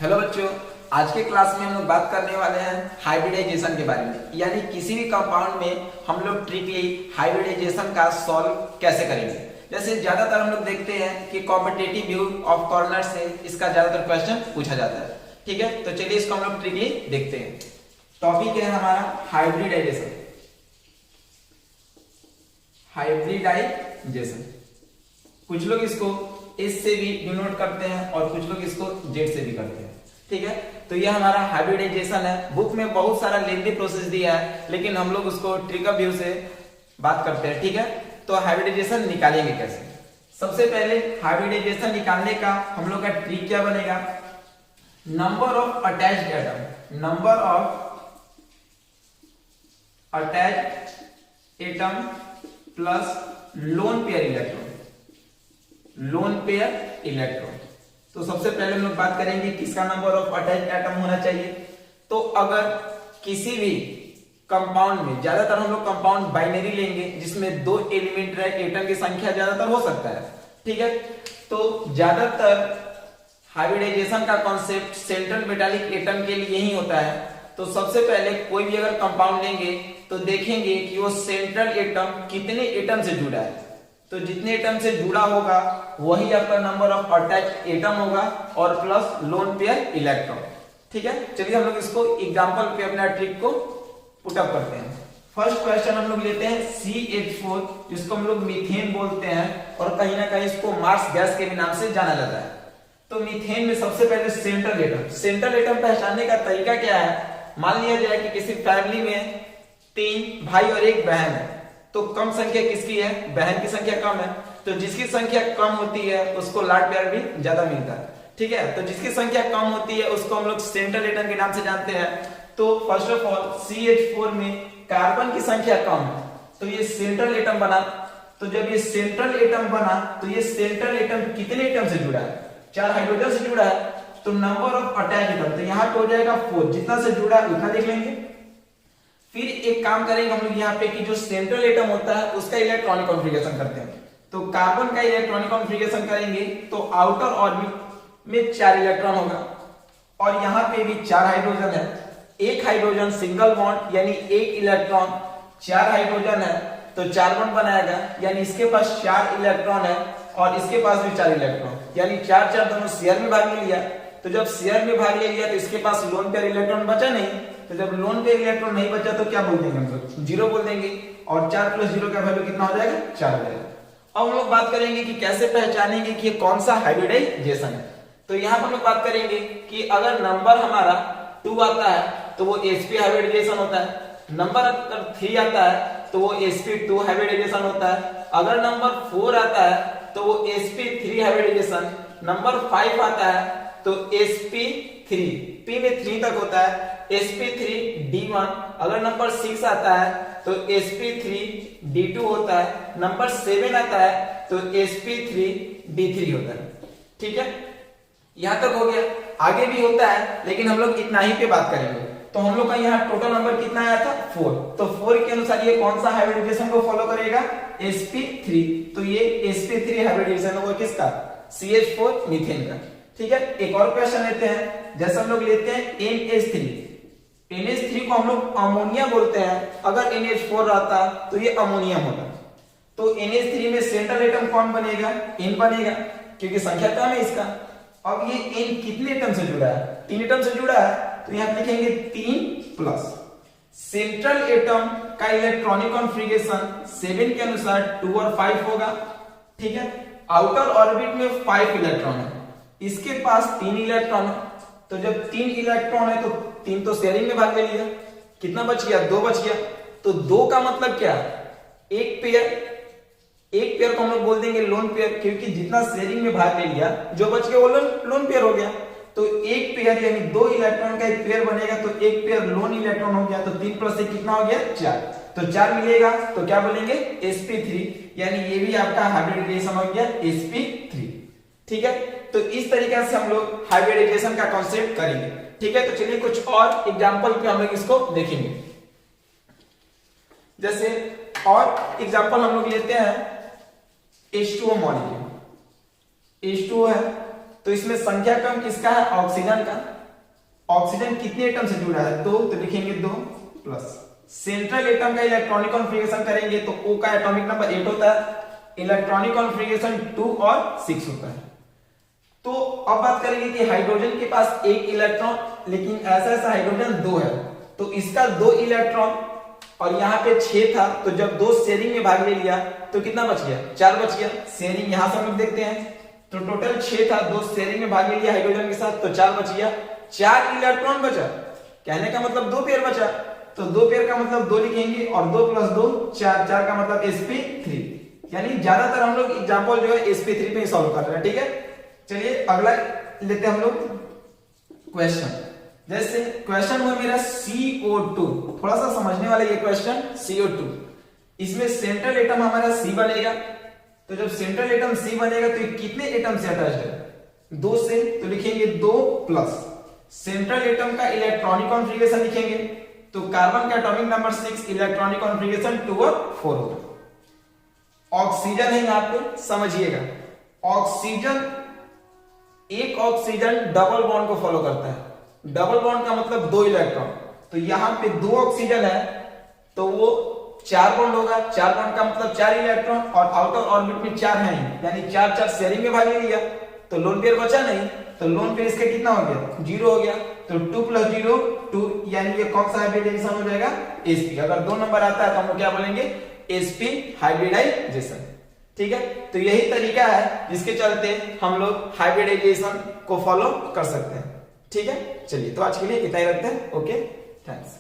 Hello बच्चों, आज के क्लास में हम लोग बात करने वाले हैं हाइब्रिडाइजेशन के बारे में। यानी किसी भी कंपाउंड में हम लोग ट्रिकली हाइब्रिडाइजेशन का सॉल्व कैसे करेंगे। जैसे ज्यादातर हम लोग देखते हैं कि कॉम्पिटिटिव व्यू ऑफ कॉर्नर से इसका ज्यादातर क्वेश्चन पूछा जाता है। ठीक है, तो चलिए इसको हम लोग ट्रिकली देखते हैं। टॉपिक है हमारा हाइब्रिडाइजेशन। हाइब्रिडाइजेशन कुछ लोग इसको एस से भी डिनोट करते हैं और कुछ लोग इसको जेड से भी करते हैं। ठीक है, तो ये हमारा हाइब्रिडाइजेशन है। बुक में बहुत सारा लेंथी प्रोसेस दिया है, लेकिन हम लोग उसको ट्रिक ऑफ व्यू से बात करते हैं। ठीक है, तो हाइब्रिडाइजेशन निकालेंगे कैसे। सबसे पहले हाइब्रिडाइजेशन निकालने का हम लोग का ट्रिक क्या बनेगा, number of attached atom. Number of attached atom plus lone pair electron. Lone pair electron. तो सबसे पहले हम लोग बात करेंगे किसका नंबर ऑफ अटैच्ड एटम होना चाहिए। तो अगर किसी भी कंपाउंड में, ज्यादातर हम लोग कंपाउंड बाइनरी लेंगे जिसमें दो एलिमेंट रहे, एटम की संख्या ज्यादातर हो सकता है। ठीक है, तो ज्यादातर हाइब्रिडाइजेशन का कॉन्सेप्ट सेंट्रल मेटालिक एटम के लिए ही होता है। तो सबसे पहले कोई भी अगर कंपाउंड लेंगे तो देखेंगे कि वो सेंट्रल एटम कितने एटम से जुड़ा है। तो जितने एटम से जुड़ा होगा वही आपका नंबर ऑफ अटैच्ड एटम होगा और प्लस लोन पेयर इलेक्ट्रॉन। ठीक है, चलिए हम लोग इसको एग्जांपल पे अपना ट्रिक को पुट अप करते हैं। फर्स्ट क्वेश्चन हम लोग लेते हैं CH4, जिसको हम लोग मीथेन बोलते हैं और कहीं ना कहीं इसको मार्स गैस के भी नाम से जाना जाता है। तो मीथेन में सबसे पहले सेंट्रल एटम। सेंट्रल एटम पहचानने का तरीका क्या है, मान लिया जाए कि किसी फैमिली में 3 भाई और 1 बहन है, तो कम संख्या किसकी है, बहन की संख्या कम है। तो जिसकी संख्या कम होती है उसको लाड प्यार भी ज्यादा मिलता है। ठीक है, तो जिसकी संख्या कम होती है उसको हम लोग सेंट्रल एटम के नाम से जानते हैं। तो फर्स्ट ऑफ ऑल CH4 में कार्बन की संख्या कम है, तो ये सेंट्रल एटम बना। तो जब ये सेंट्रल एटम बना तो ये सेंट्रल एटम कितने एटम से जुड़ा है, 4 हाइड्रोजन से जुड़ा है। तो नंबर ऑफ अटैच्ड एटम तो यहाँ पे हो जाएगा 4, जितना से जुड़ा है उतना देख लेंगे। फिर एक काम करेंगे हम लोग यहाँ पे कि जो सेंट्रल एटम होता है उसका इलेक्ट्रॉनिक कॉन्फ़िगरेशन करते हैं। तो कार्बन का इलेक्ट्रॉनिक कॉन्फ़िगरेशन करेंगे तो आउटर ऑर्बिट में 4 इलेक्ट्रॉन होगा और यहाँ पे भी 4 हाइड्रोजन है। 1 हाइड्रोजन सिंगल बॉन्ड यानी 1 इलेक्ट्रॉन, 4 हाइड्रोजन है तो 4 बॉन्ड बनाएगा, यानी इसके पास 4 इलेक्ट्रॉन है और इसके पास भी 4 इलेक्ट्रॉन, यानी 4 दोनों शेयर में भाग ले लिया। तो जब शेयर में भाग ले लिया तो इसके पास लोन पेयर इलेक्ट्रॉन बचा नहीं। तो जब लोन पेयर इलेक्ट्रॉन नहीं बचा तो क्या बोल देंगे हम लोग, 0 बोल देंगे और 4 + 0 का वैल्यू कितना हो जाएगा, 4 हो जाएगा। अब हम लोग बात करेंगे कि कैसे पहचानेंगे कि ये कौन सा हाइब्रिडाइजेशन है। तो यहाँ पर हम लोग बात करेंगे कि अगर नंबर हमारा 2 आता है तो वो sp हाइब्रिडाइजेशन होता है। नंबर अगर 3 आता है तो वो sp2 हाइब्रिडाइजेशन होता है। अगर नंबर 4 आता है तो वो sp3 हाइब्रिडाइजेशन। नंबर 5 आता है तो sp3, p में 3 तक होता है, sp3d1। अगर नंबर 6 आता है तो sp3d2 होता है। नंबर 7 आता है तो sp3d3 होता है। ठीक है, यहां तक हो गया। आगे भी होता है लेकिन हम लोग इतना ही पे बात करेंगे। तो हम लोग का यहाँ टोटल नंबर कितना आया था, 4। तो 4 के अनुसार ये कौन सा हाइब्रिडाइजेशन को फॉलो करेगा, sp3। तो ये sp3 हाइब्रिडाइजेशन होगा किसका, CH4 मीथेन का। ठीक है, एक और क्वेश्चन लेते हैं। जैसे हम लोग लेते हैं NH3। NH3 को हम लोग अमोनिया बोलते हैं। अगर NH4 रहता तो ये अमोनियम होता। तो NH3 में सेंट्रल एटम कौन बनेगा, N बनेगा, क्योंकि संख्या कम है इसका। अब ये N कितने एटम से जुड़ा है, 3 एटम से जुड़ा है। तो यहां लिखेंगे 3+। सेंट्रल एटम का इलेक्ट्रॉनिक कॉन्फ़िगरेशन 7 के अनुसार 2 और 5 होगा। ठीक है, आउटर ऑर्बिट में 5 इलेक्ट्रॉन है, इसके पास 3 इलेक्ट्रॉन है। तो जब 3 इलेक्ट्रॉन है तो 3 तो शेयरिंग में भाग ले लिया, कितना बच गया, 2 बच गया। तो 2 का मतलब क्या, एक पेयर को हम लोग बोल देंगे लोन पेयर, क्योंकि जितना शेयरिंग में भाग ले लिया जो बच गया वो लोन पेयर हो गया। तो एक पेयर यानी 2 इलेक्ट्रॉन का एक पेयर बनेगा, तो एक पेयर लोन इलेक्ट्रॉन हो गया। तो 3 + 1 कितना हो गया, 4। तो 4 मिलेगा तो क्या बोलेंगे, sp3, यानी ये भी आपका हाइब्रिडाइजेशन हो गया sp3। ठीक है, तो इस तरीके से हम लोग हाइब्रिडाइजेशन का कॉन्सेप्ट करेंगे। ठीक है, तो चलिए कुछ और एग्जांपल पे हम लोग इसको देखेंगे। जैसे और एग्जांपल हम लोग लेते हैं H2O मॉलिक्यूल। H2O है तो इसमें संख्या क्रम किसका है? ऑक्सीजन का। ऑक्सीजन कितने एटम से जुड़ा है? 2, तो लिखेंगे 2 प्लस सेंट्रल एटम का इलेक्ट्रॉनिक कॉन्फ़िगरेशन करेंगे तो O का एटॉमिक नंबर 8 होता है, इलेक्ट्रॉनिक कॉन्फ़िगरेशन 2 और 6 होता है। तो अब बात करेंगे कि हाइड्रोजन के पास एक इलेक्ट्रॉन, लेकिन ऐसा हाइड्रोजन 2 है, तो इसका 2 इलेक्ट्रॉन और यहाँ पे 6 था, तो जब 2 शेयरिंग में भाग ले लिया तो कितना बच गया? 4 बच गया। शेयरिंग यहां से हम लोग देखते हैं, तो टोटल 6 था, 2 शेयरिंग में भाग ले लिया हाइड्रोजन के साथ, तो 4 बच गया। 4 इलेक्ट्रॉन बचा, कहने का मतलब 2 पेयर बचा, तो 2 पेयर का मतलब 2 लिखेंगे और 2 + 2 4, 4 का मतलब sp3। यानी ज्यादातर हम लोग एग्जांपल जो है sp3 पे ही सॉल्व कर रहे हैं, ठीक है। चलिए अगला लेते हैं हम लोग क्वेश्चन। जैसे क्वेश्चन हुआ मेरा CO2, थोड़ा सा समझने वाला ये क्वेश्चन। CO2, इसमें सेंट्रल एटम हमारा C बनेगा, तो जब सेंट्रल एटम C बनेगा तो ये कितने एटम से अटैच है? 2 से, तो लिखेंगे 2 प्लस सेंट्रल एटम का इलेक्ट्रॉनिक कॉन्फ़िगरेशन लिखेंगे, तो कार्बन का एटॉमिक नंबर 6, इलेक्ट्रॉनिक कॉन्फ़िगरेशन 2 और 4 होगा। ऑक्सीजन है यहां पे, समझिएगा ऑक्सीजन, एक ऑक्सीजन डबल बॉन्ड को फॉलो करता है। डबल बॉन्ड का मतलब 2 इलेक्ट्रॉन, तो यहां पे 2 ऑक्सीजन है तो वो 4 बॉन्ड होगा। 4 बॉन्ड का मतलब 4 इलेक्ट्रॉन, और आउटर ऑर्बिट में 4 है, यानी 4 शेयरिंग में भाग ले लिया, तो लोन पेयर बचा नहीं, तो लोन पेयर इसका कितना हो गया? 0 हो गया। तो 2 + 0 2, यानी ये कौन सा हाइब्रिडाइजेशन हो जाएगा? sp। अगर 2 नंबर आता है तो हम लोग क्या बोलेंगे? sp हाइब्रिडाइजेशन, ठीक है। तो यही तरीका है जिसके चलते हम लोग हाइब्रिडाइजेशन को फॉलो कर सकते हैं, ठीक है। चलिए तो आज के लिए इतना ही रखते हैं। Okay, thanks.